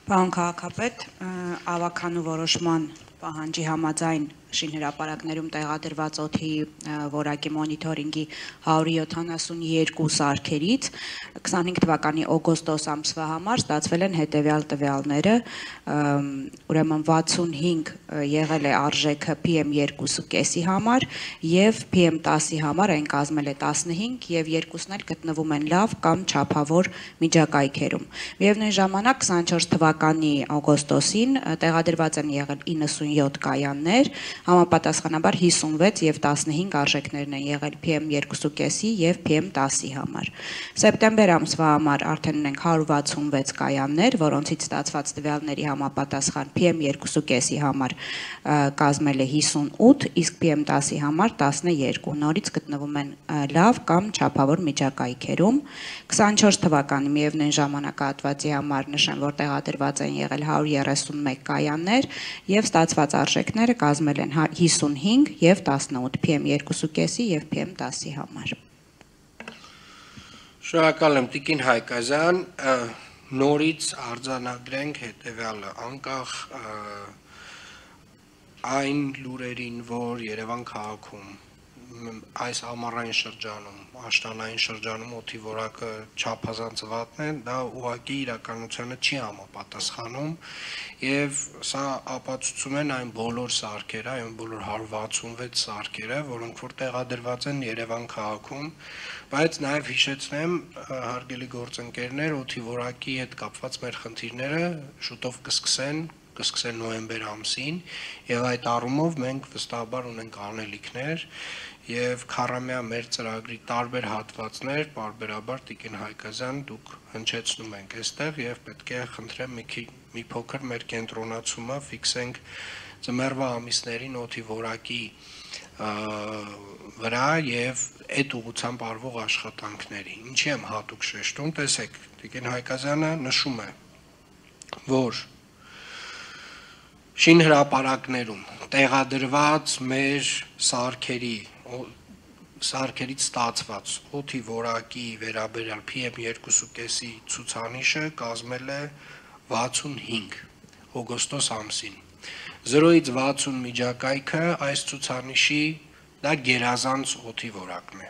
Պարոն քաղաքապետ, ավականու որոշման պահանջի համաձայն շինհրապարակներում տեղադրված օդի որակի մոնիթորինգի 172 սարքերից 25 թվականի օգոստոս ամսվա համար ստացվել են հետևյալ տվյալները, ուրեմն 65 եղել է արժեքը PM2.5-ի համար եւ PM10-ի համար այն կազմել է 15 եւ երկուսն էլ գտնվում են լավ կամ չափավոր միջակայքերում։ Միևնույն ժամանակ 24 թվականի օգոստոսին տեղադրված են եղել 97 կայաններ, համապատասխանաբար 56 եւ 15 արժեքներն են եղել PM2.5-ի եւ PM10-ի համար։ Սեպտեմբեր ամսվա համար արդեն ունենք 166 կայաններ, որոնցից ստացված տվյալների համապատասխան PM2.5-ի համար կազմել է 58, իսկ PM10-ի համար 12, նորից գտնվում են լավ կամ չափավոր միջակայքերում։ 24 թվականի միևնույն ժամանակահատվածի համար նշեմ, որ տեղադրված են եղել 131 կայաններ եւ ստացված արժեքները կազմել են 55 եւ 18 PM2.5-ի եւ PM10-ի համար։ Շնորհակալ եմ Տիկին Հայկազյան, նորից արձանագրենք հետևյալը, անկախ այն լուրերին, որ Երևան քաղաքում այս ամառային շրջանում, աշնանային շրջանում օդի որակը չափազանց վատն է, դա ուղղակի իրականությանը չի համապատասխանում եւ սա ապացուցում են այն բոլոր սարքերը, այն բոլոր 166 սարքերը, որոնք որ տեղադրված են Երևան քաղաքում, բայց նաեւ հիշեցնեմ, հարգելի գործընկերներ, օդի որակի հետ կապված մեր խնդիրները շուտով կսկսեն նոյեմբեր ամսին եւ այդ առումով մենք վստահաբար ունենք անելիքներ եւ քառամյա մեր ծրագրի տարբեր հատվածներ բարբերաբար Տիկին Հայկազյան դուք հնչեցնում ենք այստեղ եւ պետք է խնդրեմ մի փոքր մեր կենտրոնացումը ֆիքսենք ձմեռվա ամիսներին օդի որակի վրա եւ այդ ուղղությամբ արվող աշխատանքների ինչի եմ հատուկ շեշտում տեսեք Տիկին Հայկազյանը նշում է որ շինհրապարակներում տեղադրված մեր սարքերից ստացված օդի որակի վերաբերյալ PM2.5-ի ցուցանիշը կազմել է 65 օգոստոս ամսին 0-ից 60 միջակայքը այս ցուցանիշի դա գերազանց օդի որակն է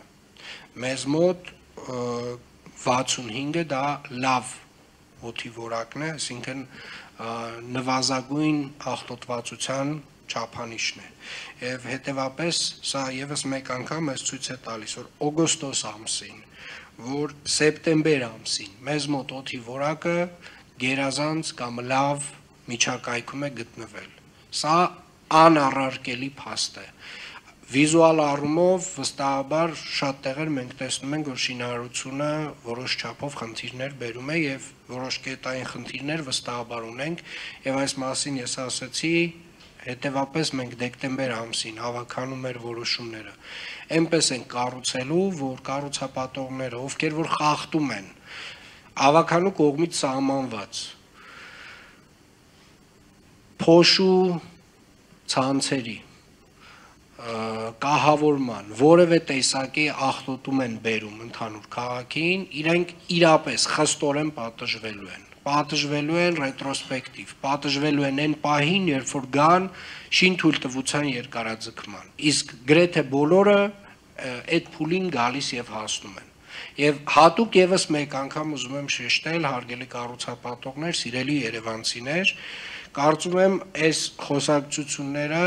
մեզ մոտ 65-ը դա լավ օդի որակն է այսինքն նվազագույն աղտոտվածության չափանիշն է եւ հետեւապես սա եւս մեկ անգամ ես ցույց է տալիս որ օգոստոս ամսին որ սեպտեմբեր ամսին մեզ մոտ օդի որակը գերազանց կամ լավ միջակայքում է գտնվել սա անառարկելի փաստ է վիզուալ առումով վստահաբար շատ տեղեր մենք տեսնում ենք որ շինարարությունը որոշ չափով խնդիրներ բերում է եւ որոշ կետային խնդիրներ վստահաբար ունենք եւ այս մասին ես ասացի հետեւապես մենք դեկտեմբեր ամսին հավաքանում մեր որոշումները այնպես են կառուցելու որ կառուցապատողները ովքեր որ խախտում են հավաքանու կողմից սահմանված փոշու ցանցերի կահավորման որևէ տեսակի աղտոտում են բերում ընդհանուր քաղաքին, իրենք իրապես խստորեն պատժվելու են ռետրոսպեկտիվ, պատժվելու են այն պահին, երբ որ գան շինթույլտվության երկարաձգման, իսկ գրեթե բոլորը այդ փուլին գալիս եւ հասնում են։ Եվ հատուկ եւս մեկ անգամ ուզում եմ շեշտել, հարգելի կառուցապատողներ, սիրելի երևանցիներ, կարծում եմ այս խոսակցությունները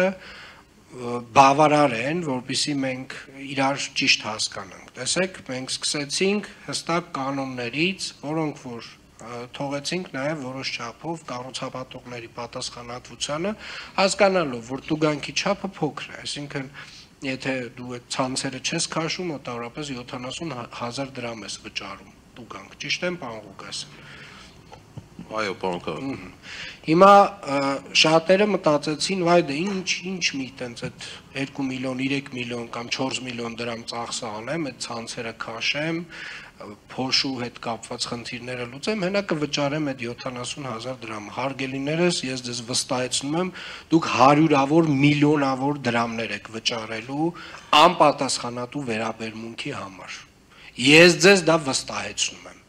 բավարար են, որպեսզի մենք իրար ճիշտ հասկանանք։ Տեսեք, մենք սկսեցինք հստակ կանոններից, որոնք որ թողեցինք նաև որոշ չափով կառուցապատողների պատասխանատվությանը, հասկանալով, որ տուգանքի չափը փոքր է, այսինքն եթե դու այդ ցանցերը չես քաշում, մոտավորապես 70,000 դրամ ես վճարում տուգանք, ճիշտ եմ, պարոն Ղուկասյան։ Այո, պարոն քաղաքապետ։ Հիմա շատերը մտածեցին, վայ դե ինչ մի տենց այդ 2 միլիոն, 3 միլիոն կամ 4 միլիոն դրամ ծախսը անեմ, այդ ցանցերը քաշեմ, փոշու հետ կապված խնդիրները լուծեմ, հենա կվճարեմ այդ 70,000 դրամ։ Հարգելիներս, ես ձեզ վստահեցնում եմ, դուք հարյուրավոր, միլիոնավոր դրամներ եք վճարելու անպատասխանատու վերաբերմունքի համար։ Ես ձեզ դա վստահեցնում եմ։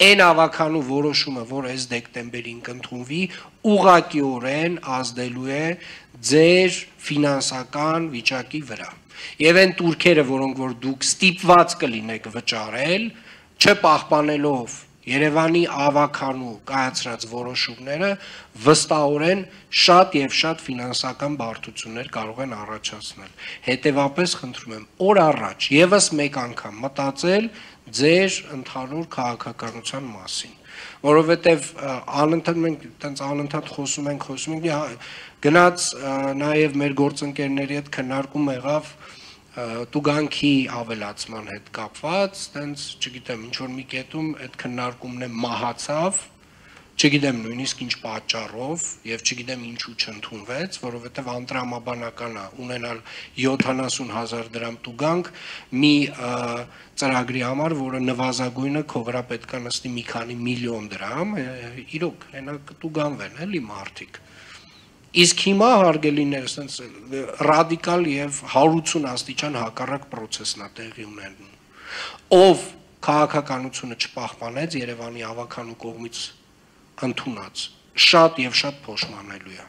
Այն ավականու որոշումը, որ այս դեկտեմբերին կընդունվի, ուղղակիորեն ազդելու է ձեր ֆինանսական վիճակի վրա։ Եվ այն турքերը, որոնք որ դուք ստիպված կլինեք վճարել, չպահպանելով Երևանի ավականու կայացրած որոշումները, վստահորեն շատ եւ շատ ֆինանսական բարդություններ կարող են առաջացնել։ Հետևաբար խնդրում եմ օր առաջ եւս մեկ անգամ մտածել ձեր ընդհանուր քաղաքականության մասին, որովհետեւ անընդհատ մենք այտենց անընդհատ խոսում ենք, գնաց նաեւ մեր գործընկերների հետ քննարկում եղավ տուգանքի ավելացման հետ կապված, այտենց, չգիտեմ, ինչ որ մի կետում այդ քննարկումն է մահացավ, չգիտեմ նույնիսկ ինչ պատճառով եւ չգիտեմ ինչու չընդունվեց, որովհետեւ անտրամաբանական է ունենալ 70,000 դրամ տուգանք մի ծրագրի համար, որը նվազագույնը քո վրա պետք է նստի մի քանի միլիոն դրամ, իրոք հենա կտուգանվեն էլի մարդիկ։ Իսկ հիմա հարգելիներս այնց ռադիկալ եւ 180 աստիճան հակառակ process-ն է տեղի ունենում։ Ով քաղաքականությունը չպահպանեց Երևանի ավականու կողմից ընդունած, շատ եւ շատ փոշմանելու է։